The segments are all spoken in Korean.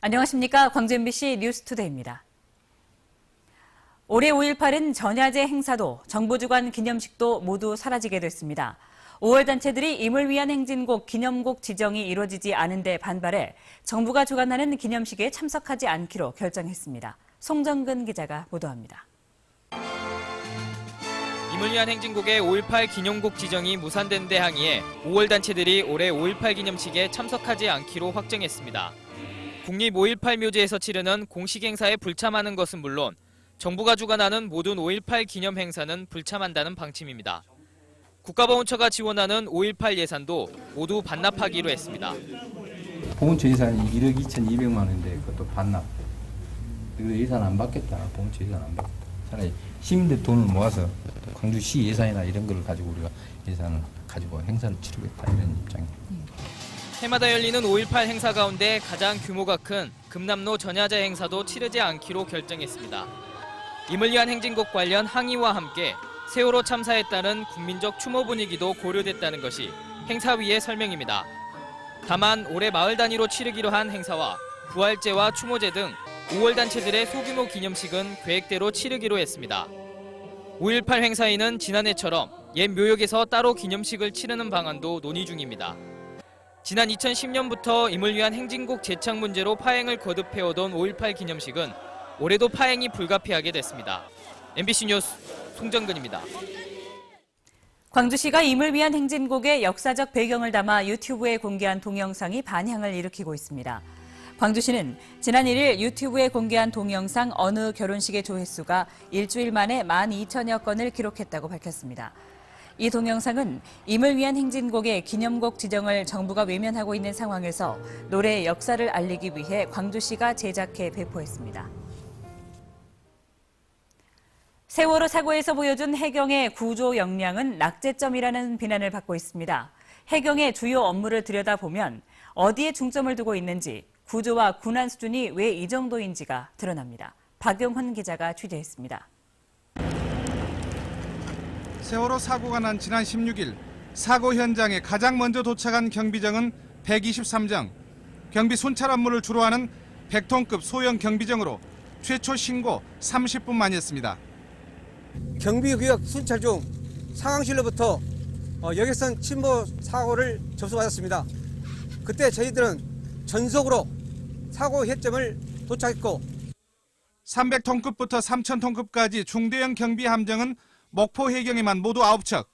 안녕하십니까. 광주 MBC 뉴스투데이입니다. 올해 5.18은 전야제 행사도 정부 주관 기념식도 모두 사라지게 됐습니다. 5월 단체들이 임을 위한 행진곡 기념곡 지정이 이루어지지 않은 데 반발해 정부가 주관하는 기념식에 참석하지 않기로 결정했습니다. 송정근 기자가 보도합니다. 임을 위한 행진곡의 5.18 기념곡 지정이 무산된 데 항의해 5월 단체들이 올해 5.18 기념식에 참석하지 않기로 확정했습니다. 국립 5.18 묘지에서 치르는 공식 행사에 불참하는 것은 물론 정부가 주관하는 모든 5.18 기념 행사는 불참한다는 방침입니다. 국가보훈처가 지원하는 5.18 예산도 모두 반납하기로 했습니다. 보훈처 예산이 1억 2,200만 원인데 그것도 반납. 그래도 예산 안 받겠다. 보훈처 예산 안 받겠다. 차라리 시민들 돈을 모아서 광주시 예산이나 이런 걸 가지고 우리가 예산을 가지고 행사를 치르겠다 이런 입장입니다. 해마다 열리는 5.18 행사 가운데 가장 규모가 큰 금남로 전야제 행사도 치르지 않기로 결정했습니다. 임을 위한 행진곡 관련 항의와 함께 세월호 참사에 따른 국민적 추모 분위기도 고려됐다는 것이 행사위의 설명입니다. 다만 올해 마을 단위로 치르기로 한 행사와 부활제와 추모제 등 5월 단체들의 소규모 기념식은 계획대로 치르기로 했습니다. 5.18 행사위는 지난해처럼 옛 묘역에서 따로 기념식을 치르는 방안도 논의 중입니다. 지난 2010년부터 임을 위한 행진곡 제창 문제로 파행을 거듭해오던 5.18 기념식은 올해도 파행이 불가피하게 됐습니다. MBC 뉴스 송정근입니다. 광주시가 임을 위한 행진곡의 역사적 배경을 담아 유튜브에 공개한 동영상이 반향을 일으키고 있습니다. 광주시는 지난 1일 유튜브에 공개한 동영상 어느 결혼식의 조회수가 일주일 만에 12,000여 건을 기록했다고 밝혔습니다. 이 동영상은 임을 위한 행진곡의 기념곡 지정을 정부가 외면하고 있는 상황에서 노래의 역사를 알리기 위해 광주시가 제작해 배포했습니다. 세월호 사고에서 보여준 해경의 구조 역량은 낙제점이라는 비난을 받고 있습니다. 해경의 주요 업무를 들여다보면 어디에 중점을 두고 있는지, 구조와 군안 수준이 왜 이 정도인지가 드러납니다. 박용훈 기자가 취재했습니다. 세월호 사고가 난 지난 16일 사고 현장에 가장 먼저 도착한 경비정은 123정, 경비 순찰 업무를 주로 하는 100톤급 소형 경비정으로 최초 신고 30분 만이었습니다. 경비구역 순찰 중 상황실로부터 여객선 침몰 사고를 접수받았습니다. 그때 저희들은 전속으로 사고 해점을 도착했고 300톤급부터 3,000톤급까지 중대형 경비 함정은 목포 해경에만 모두 9척.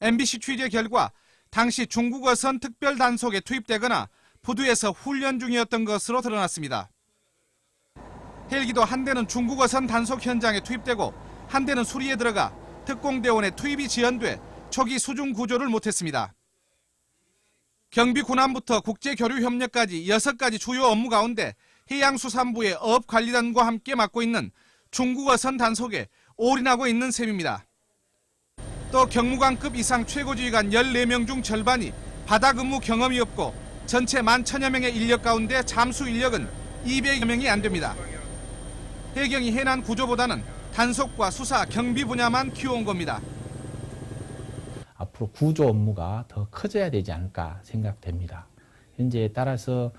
MBC 취재 결과 당시 중국어선 특별 단속에 투입되거나 부두에서 훈련 중이었던 것으로 드러났습니다. 헬기도 한 대는 중국어선 단속 현장에 투입되고 한 대는 수리에 들어가 특공대원의 투입이 지연돼 초기 수중 구조를 못했습니다. 경비군함부터 국제교류협력까지 6가지 주요 업무 가운데 해양수산부의 어업관리단과 함께 맡고 있는 중국어선 단속에 올인하고 있는 셈입니다. 또 경무관급 이상 최고지휘관 14명 중 절반이 바다 근무 경험이 없고 전체 11,000여 명의 인력 가운데 잠수 인력은 200여 명이 안 됩니다. 해경이 해난 구조보다는 단속과 수사, 경비 분야만 키워온 겁니다. 앞으로 구조 업무가 더 커져야 되지 않을까 생각됩니다. 현재에 따라서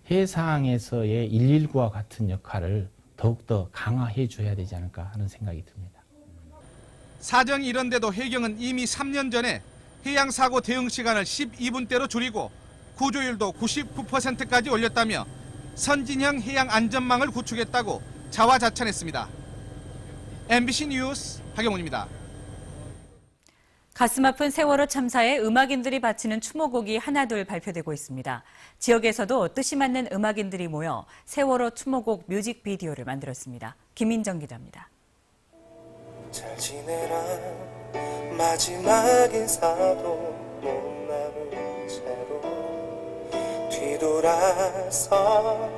해상에서의 119와 같은 역할을 더욱더 강화해 줘야 되지 않을까 하는 생각이 듭니다. 사정이 이런데도 해경은 이미 3년 전에 해양사고 대응 시간을 12분대로 줄이고 구조율도 99%까지 올렸다며 선진형 해양 안전망을 구축했다고 자화자찬했습니다. MBC 뉴스 박영훈입니다. 가슴 아픈 세월호 참사에 음악인들이 바치는 추모곡이 하나둘 발표되고 있습니다. 지역에서도 뜻이 맞는 음악인들이 모여 세월호 추모곡 뮤직비디오를 만들었습니다. 김민정 기자입니다. 잘 지내라 마지막 인사도 못 나눈 채로 뒤돌아서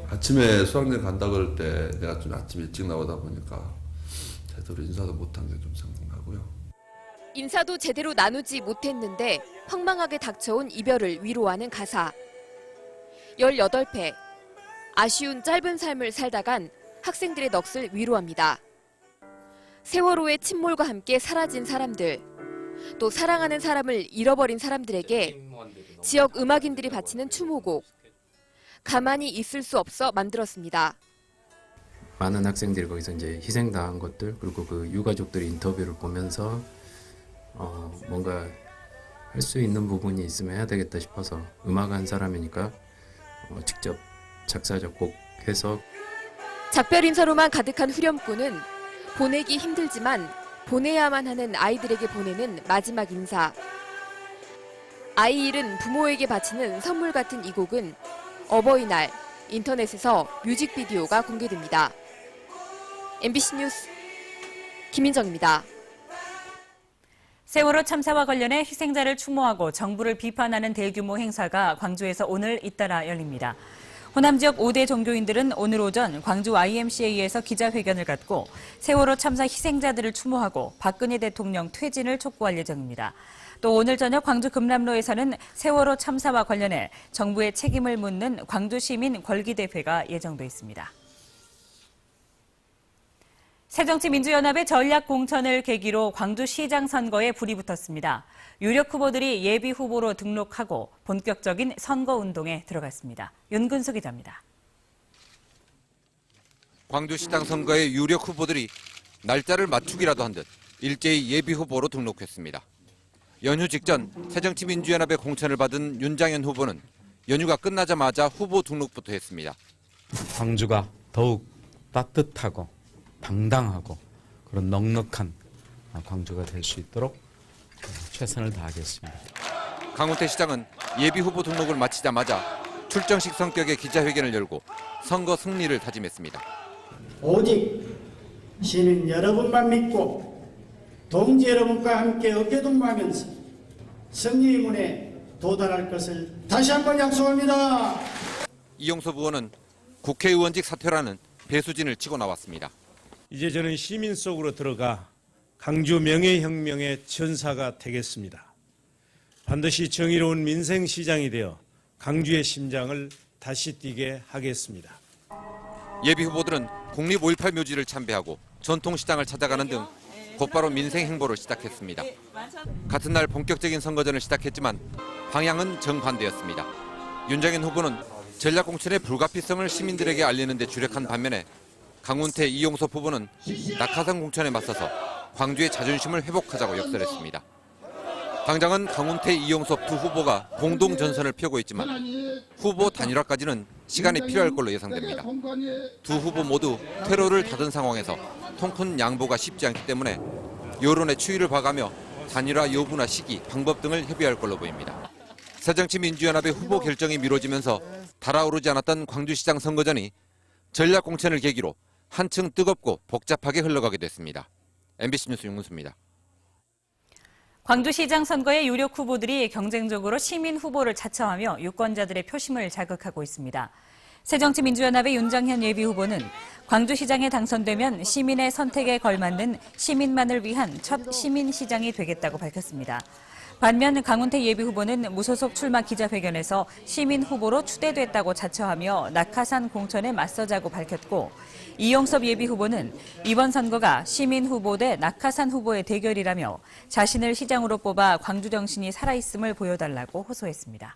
아침에 수학여행 간다 그럴 때 내가 좀 아침 일찍 나오다 보니까 제대로 인사도 못한 게 좀 생각나고요. 인사도 제대로 나누지 못했는데 황망하게 닥쳐온 이별을 위로하는 가사. 18회, 아쉬운 짧은 삶을 살다간 학생들의 넋을 위로합니다. 세월호의 침몰과 함께 사라진 사람들. 또 사랑하는 사람을 잃어버린 사람들에게 지역 음악인들이 바치는 추모곡. 가만히 있을 수 없어 만들었습니다. 많은 학생들이 거기서 이제 희생당한 것들, 그리고 그 유가족들의 인터뷰를 보면서 뭔가 할 수 있는 부분이 있으면 해야 되겠다 싶어서 음악한 사람이니까 직접 작사 작곡해서. 작별 인사로만 가득한 후렴구는 보내기 힘들지만 보내야만 하는 아이들에게 보내는 마지막 인사. 아이 잃은 부모에게 바치는 선물 같은 이 곡은 어버이날 인터넷에서 뮤직비디오가 공개됩니다. MBC 뉴스 김민정입니다. 세월호 참사와 관련해 희생자를 추모하고 정부를 비판하는 대규모 행사가 광주에서 오늘 잇따라 열립니다. 호남 지역 5대 종교인들은 오늘 오전 광주 YMCA에서 기자회견을 갖고 세월호 참사 희생자들을 추모하고 박근혜 대통령 퇴진을 촉구할 예정입니다. 또 오늘 저녁 광주 금남로에서는 세월호 참사와 관련해 정부의 책임을 묻는 광주시민 권기대회가 예정돼 있습니다. 새정치민주연합의 전략공천을 계기로 광주시장 선거에 불이 붙었습니다. 유력 후보들이 예비 후보로 등록하고 본격적인 선거운동에 들어갔습니다. 윤근수 기자입니다. 광주시장 선거의 유력 후보들이 날짜를 맞추기라도 한 듯 일제히 예비 후보로 등록했습니다. 연휴 직전 새정치민주연합의 공천을 받은 윤장현 후보는 연휴가 끝나자마자 후보 등록부터 했습니다. 광주가 더욱 따뜻하고 당당하고 그런 넉넉한 광주가 될 수 있도록 최선을 다하겠습니다. 강훈태 시장은 예비 후보 등록을 마치자마자 출정식 성격의 기자회견을 열고 선거 승리를 다짐했습니다. 오직 시민 여러분만 믿고 동지 여러분과 함께 어깨동무하면서 승리의 문에 도달할 것을 다시 한번 약속합니다. 이용섭 의원은 국회의원직 사퇴라는 배수진을 치고 나왔습니다. 이제 저는 시민 속으로 들어가 강주 명예혁명의 전사가 되겠습니다. 반드시 정의로운 민생시장이 되어 강주의 심장을 다시 뛰게 하겠습니다. 예비 후보들은 국립 5.18 묘지를 참배하고 전통시장을 찾아가는 등 곧바로 민생 행보를 시작했습니다. 같은 날 본격적인 선거전을 시작했지만 방향은 정반대였습니다. 윤장현 후보는 전략공천의 불가피성을 시민들에게 알리는 데 주력한 반면에 강훈태, 이용섭 후보는 낙하산 공천에 맞서서 광주의 자존심을 회복하자고 역설했습니다. 당장은 강훈태, 이용섭 두 후보가 공동 전선을 펴고 있지만 후보 단일화까지는 시간이 필요할 걸로 예상됩니다. 두 후보 모두 퇴로를 닫은 상황에서 통큰 양보가 쉽지 않기 때문에 여론의 추이를 봐가며 단일화 여부나 시기, 방법 등을 협의할 걸로 보입니다. 새정치민주연합의 후보 결정이 미뤄지면서 달아오르지 않았던 광주시장 선거전이 전략공천을 계기로 한층 뜨겁고 복잡하게 흘러가게 됐습니다. MBC 뉴스 윤근수입니다. 광주시장 선거의 유력 후보들이 경쟁적으로 시민 후보를 차차하며 유권자들의 표심을 자극하고 있습니다. 새정치민주연합의 윤장현 예비후보는 광주시장에 당선되면 시민의 선택에 걸맞는 시민만을 위한 첫 시민시장이 되겠다고 밝혔습니다. 반면 강훈태 예비후보는 무소속 출마 기자회견에서 시민 후보로 추대됐다고 자처하며 낙하산 공천에 맞서자고 밝혔고, 이용섭 예비후보는 이번 선거가 시민 후보 대 낙하산 후보의 대결이라며 자신을 시장으로 뽑아 광주 정신이 살아있음을 보여달라고 호소했습니다.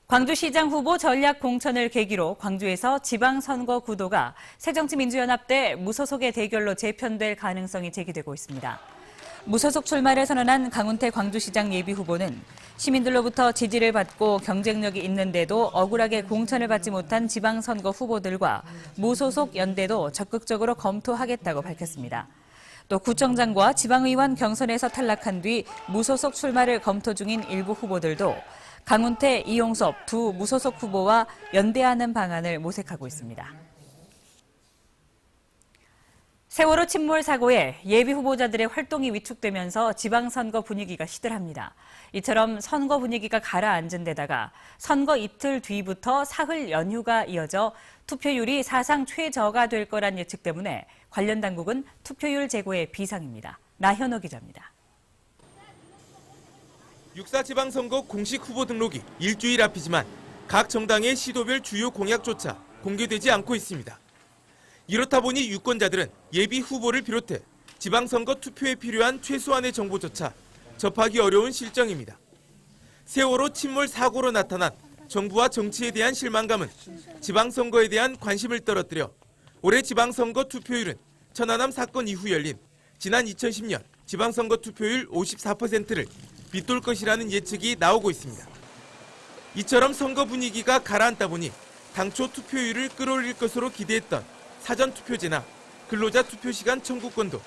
광주시장 후보 전략 공천을 계기로 광주에서 지방선거 구도가 새정치민주연합 대 무소속의 대결로 재편될 가능성이 제기되고 있습니다. 무소속 출마를 선언한 강훈태 광주시장 예비후보는 시민들로부터 지지를 받고 경쟁력이 있는데도 억울하게 공천을 받지 못한 지방선거 후보들과 무소속 연대도 적극적으로 검토하겠다고 밝혔습니다. 또 구청장과 지방의원 경선에서 탈락한 뒤 무소속 출마를 검토 중인 일부 후보들도 강훈태, 이용섭 두 무소속 후보와 연대하는 방안을 모색하고 있습니다. 세월호 침몰 사고에 예비 후보자들의 활동이 위축되면서 지방선거 분위기가 시들합니다. 이처럼 선거 분위기가 가라앉은 데다가 선거 이틀 뒤부터 사흘 연휴가 이어져 투표율이 사상 최저가 될 거란 예측 때문에 관련 당국은 투표율 제고에 비상입니다. 나현호 기자입니다. 6.4 지방선거 공식 후보 등록이 일주일 앞이지만 각 정당의 시도별 주요 공약조차 공개되지 않고 있습니다. 이렇다 보니 유권자들은 예비 후보를 비롯해 지방선거 투표에 필요한 최소한의 정보조차 접하기 어려운 실정입니다. 세월호 침몰 사고로 나타난 정부와 정치에 대한 실망감은 지방선거에 대한 관심을 떨어뜨려 올해 지방선거 투표율은 천안함 사건 이후 열린 지난 2010년 지방선거 투표율 54%를 밑돌 것이라는 예측이 나오고 있습니다. 이처럼 선거 분위기가 가라앉다 보니 당초 투표율을 끌어올릴 것으로 기대했던 사전투표제나 근로자 투표시간 청구권도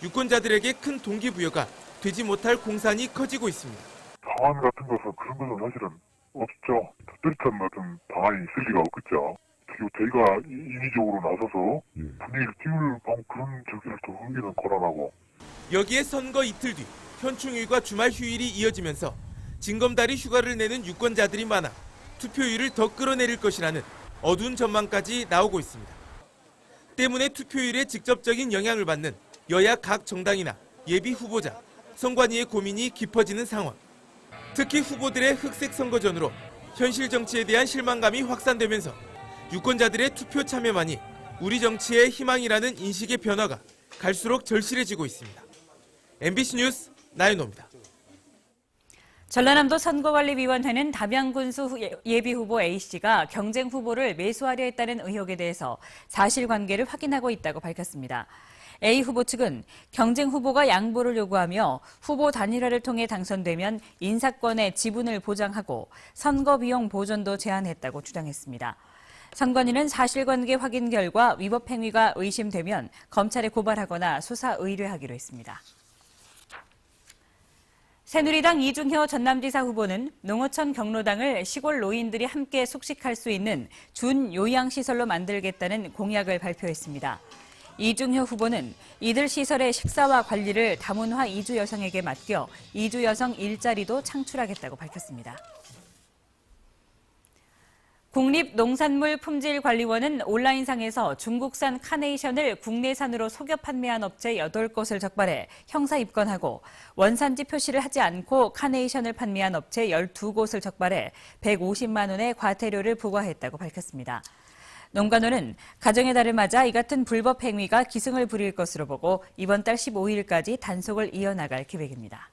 유권자들에게 큰 동기부여가 되지 못할 공산이 커지고 있습니다. 방안 같은 것은 그런 것은 사실은 없죠. 뚜렷한 어떤 방안이 있을 리가 없겠죠. 그리고 저희가 인위적으로 나서서 분위기를 띄울 그런 저기를 또 하기는 곤란하고. 여기에 선거 이틀 뒤 현충일과 주말 휴일이 이어지면서 징검다리 휴가를 내는 유권자들이 많아 투표율을 더 끌어내릴 것이라는 어두운 전망까지 나오고 있습니다. 때문에 투표율에 직접적인 영향을 받는 여야 각 정당이나 예비 후보자, 선관위의 고민이 깊어지는 상황. 특히 후보들의 흑색 선거전으로 현실 정치에 대한 실망감이 확산되면서 유권자들의 투표 참여만이 우리 정치의 희망이라는 인식의 변화가 갈수록 절실해지고 있습니다. MBC 뉴스 나윤호입니다. 전라남도 선거관리위원회는 담양군수 예비후보 A씨가 경쟁 후보를 매수하려 했다는 의혹에 대해서 사실관계를 확인하고 있다고 밝혔습니다. A 후보 측은 경쟁 후보가 양보를 요구하며 후보 단일화를 통해 당선되면 인사권의 지분을 보장하고 선거 비용 보전도 제한했다고 주장했습니다. 선관위는 사실관계 확인 결과 위법 행위가 의심되면 검찰에 고발하거나 수사 의뢰하기로 했습니다. 새누리당 이중효 전남지사 후보는 농어촌 경로당을 시골 노인들이 함께 숙식할 수 있는 준요양시설로 만들겠다는 공약을 발표했습니다. 이중효 후보는 이들 시설의 식사와 관리를 다문화 이주 여성에게 맡겨 이주 여성 일자리도 창출하겠다고 밝혔습니다. 국립농산물품질관리원은 온라인상에서 중국산 카네이션을 국내산으로 속여 판매한 업체 8곳을 적발해 형사 입건하고 원산지 표시를 하지 않고 카네이션을 판매한 업체 12곳을 적발해 150만 원의 과태료를 부과했다고 밝혔습니다. 농관원은 가정의 달을 맞아 이 같은 불법 행위가 기승을 부릴 것으로 보고 이번 달 15일까지 단속을 이어나갈 계획입니다.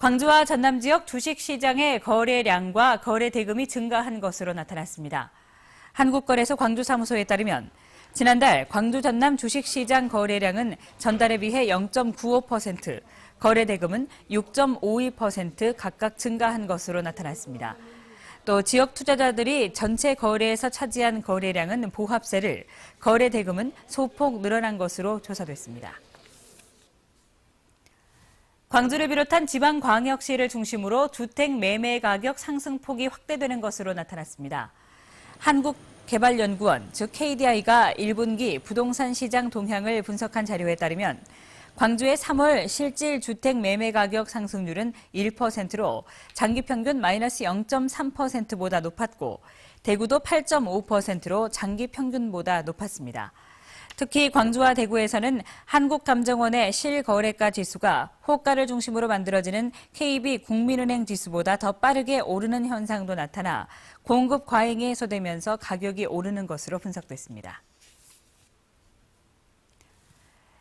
광주와 전남 지역 주식시장의 거래량과 거래 대금이 증가한 것으로 나타났습니다. 한국거래소 광주사무소에 따르면 지난달 광주 전남 주식시장 거래량은 전달에 비해 0.95%, 거래 대금은 6.52% 각각 증가한 것으로 나타났습니다. 또 지역 투자자들이 전체 거래에서 차지한 거래량은 보합세를, 거래 대금은 소폭 늘어난 것으로 조사됐습니다. 광주를 비롯한 지방광역시를 중심으로 주택 매매 가격 상승폭이 확대되는 것으로 나타났습니다. 한국개발연구원, 즉 KDI가 1분기 부동산 시장 동향을 분석한 자료에 따르면 광주의 3월 실질 주택 매매 가격 상승률은 1%로 장기 평균 마이너스 0.3%보다 높았고 대구도 8.5%로 장기 평균보다 높았습니다. 특히 광주와 대구에서는 한국감정원의 실거래가 지수가 호가를 중심으로 만들어지는 KB 국민은행 지수보다 더 빠르게 오르는 현상도 나타나 공급 과잉이 해소되면서 가격이 오르는 것으로 분석됐습니다.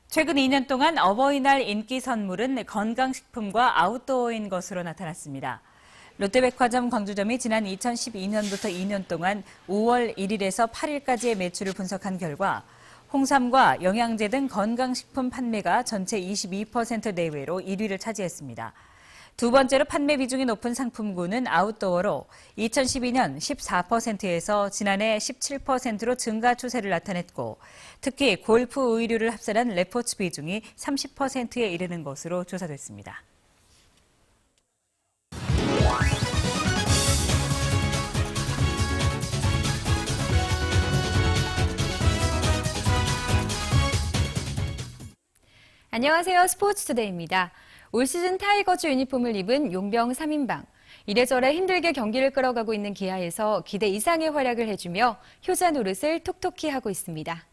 최근 2년 동안 어버이날 인기 선물은 건강식품과 아웃도어인 것으로 나타났습니다. 롯데백화점 광주점이 지난 2012년부터 2년 동안 5월 1일에서 8일까지의 매출을 분석한 결과 홍삼과 영양제 등 건강식품 판매가 전체 22% 내외로 1위를 차지했습니다. 두 번째로 판매 비중이 높은 상품군은 아웃도어로 2012년 14%에서 지난해 17%로 증가 추세를 나타냈고 특히 골프 의류를 합산한 레포츠 비중이 30%에 이르는 것으로 조사됐습니다. 안녕하세요. 스포츠투데이입니다. 올 시즌 타이거즈 유니폼을 입은 용병 3인방. 이래저래 힘들게 경기를 끌어가고 있는 기아에서 기대 이상의 활약을 해주며 효자 노릇을 톡톡히 하고 있습니다.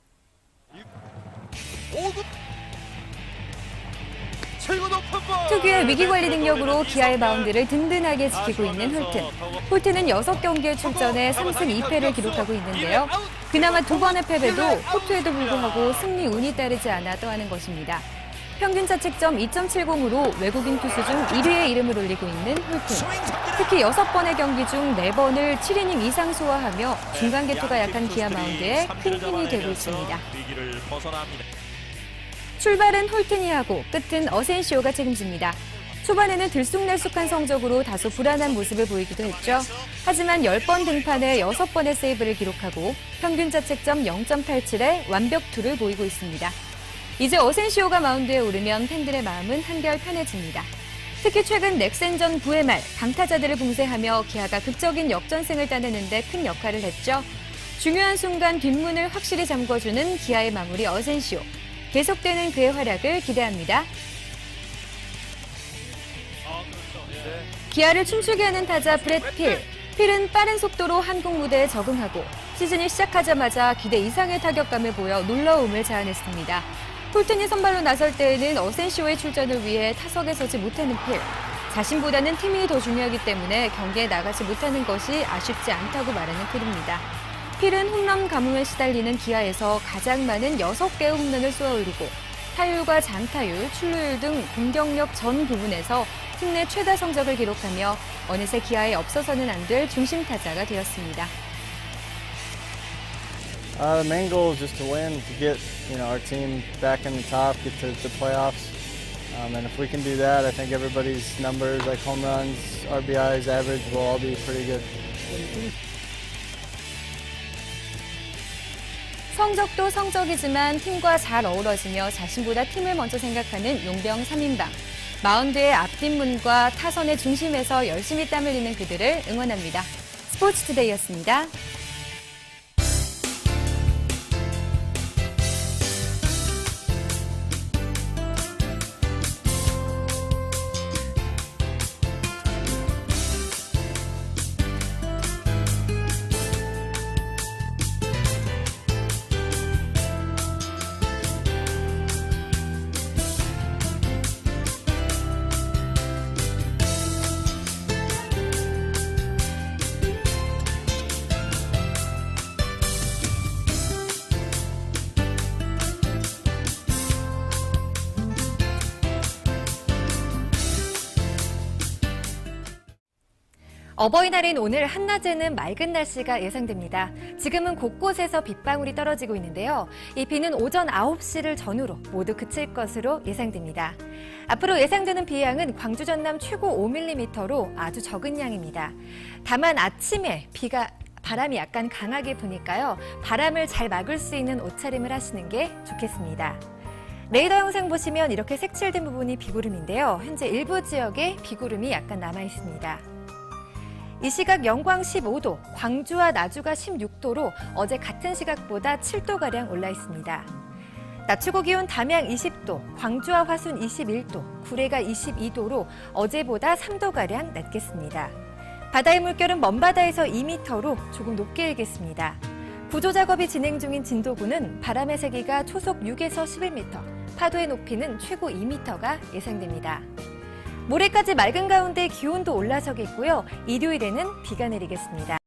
특유의 위기관리 능력으로 기아의 마운드를 든든하게 지키고 있는 홀튼. 홀튼은 6경기에 출전해 3승 2패를 기록하고 있는데요. 그나마 두 번의 패배도 호투에도 불구하고 승리 운이 따르지 않아 떠하는 것입니다. 평균 자책점 2.70으로 외국인 투수 중 1위의 이름을 올리고 있는 홀튼. 특히 6번의 경기 중 4번을 7이닝 이상 소화하며 중간 개투가 약한 기아 마운드에 큰 힘이 되고 있습니다. 출발은 홀튼이 하고 끝은 어센시오가 책임집니다. 초반에는 들쑥날쑥한 성적으로 다소 불안한 모습을 보이기도 했죠. 하지만 10번 등판에 6번의 세이브를 기록하고 평균 자책점 0.87의 완벽투를 보이고 있습니다. 이제 어센시오가 마운드에 오르면 팬들의 마음은 한결 편해집니다. 특히 최근 넥센전 9회 말 강타자들을 봉쇄하며 기아가 극적인 역전승을 따내는 데 큰 역할을 했죠. 중요한 순간 뒷문을 확실히 잠궈주는 기아의 마무리 어센시오. 계속되는 그의 활약을 기대합니다. 기아를 춤추게 하는 타자 브렛 필. 필은 빠른 속도로 한국 무대에 적응하고 시즌이 시작하자마자 기대 이상의 타격감을 보여 놀라움을 자아냈습니다. 홀튼이 선발로 나설 때에는 어센시오의 출전을 위해 타석에 서지 못하는 필. 자신보다는 팀이 더 중요하기 때문에 경기에 나가지 못하는 것이 아쉽지 않다고 말하는 필입니다. 필은 홈런 가뭄에 시달리는 기아에서 가장 많은 6개의 홈런을 쏘아올리고 타율과 장타율, 출루율 등 공격력 전 부분에서 팀 내 최다 성적을 기록하며 어느새 기아에 없어서는 안 될 중심 타자가 되었습니다. The main goal is just to win, to get our team back in the top, get to the playoffs. And if we can do that, I think everybody's numbers like home runs, RBIs, average will all be pretty good. 성적도 성적이지만 팀과 잘 어우러지며 자신보다 팀을 먼저 생각하는 용병 3인방. 마운드의 앞뒷문과 타선의 중심에서 열심히 땀 흘리는 그들을 응원합니다. 스포츠투데이였습니다. 어버이날인 오늘 한낮에는 맑은 날씨가 예상됩니다. 지금은 곳곳에서 빗방울이 떨어지고 있는데요. 이 비는 오전 9시를 전후로 모두 그칠 것으로 예상됩니다. 앞으로 예상되는 비양은 광주 전남 최고 5mm로 아주 적은 양입니다. 다만 아침에 바람이 약간 강하게 부니까요. 바람을 잘 막을 수 있는 옷차림을 하시는 게 좋겠습니다. 레이더 영상 보시면 이렇게 색칠된 부분이 비구름인데요. 현재 일부 지역에 비구름이 약간 남아 있습니다. 이 시각 영광 15도, 광주와 나주가 16도로 어제 같은 시각보다 7도가량 올라 있습니다. 낮 최고 기온 담양 20도, 광주와 화순 21도, 구례가 22도로 어제보다 3도가량 낮겠습니다. 바다의 물결은 먼바다에서 2m로 조금 높게 일겠습니다. 구조 작업이 진행 중인 진도구는 바람의 세기가 초속 6에서 11m, 파도의 높이는 최고 2m가 예상됩니다. 모레까지 맑은 가운데 기온도 올라서겠고요. 일요일에는 비가 내리겠습니다.